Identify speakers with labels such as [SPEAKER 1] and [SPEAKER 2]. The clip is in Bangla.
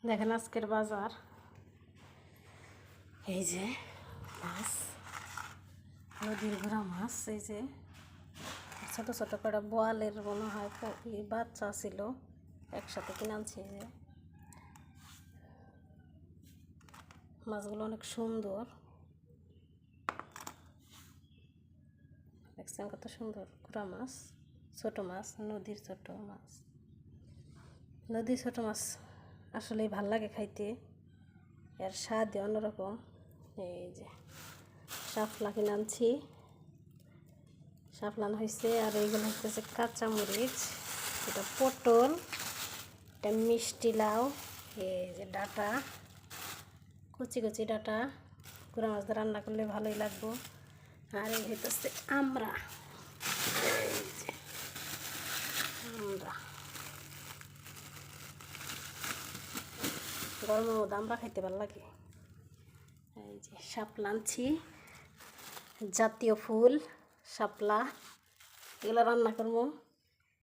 [SPEAKER 1] দেখেন আজকের বাজার, এই যে মাছ, নদীর ঘোড়া মাছ, এই যে ছোট ছোট করে বোয়ালের মনে হয় বাচ্চা ছিল, একসাথে কিনে আনছি। এই যে মাছগুলো অনেক সুন্দর, দেখছেন কত সুন্দর ঘোড়া মাছ, ছোট মাছ, নদীর ছোট মাছ। নদীর ছোট মাছ আসলেই ভাল লাগে খাইতে, এর স্বাদই অন্যরকম। এই যে শাপলা কিনে আনছি, শাপলান হয়েছে। আর এইগুলো হচ্ছে কাঁচামরিচ, এটা পটল, এটা মিষ্টি লাউ, এই যে ডাঁটা, কচি কচি ডাঁটা, গুঁড়া মাছ দিয়ে রান্না করলে ভালোই লাগবো। আর এই হইতেছে আমরা, এই যে আমরা গরমের মধ্যে আমরা খাইতে ভালো লাগে। এই যে শাপলা আনছি, জাতীয় ফুল শাপলা, এগুলো রান্না করবো।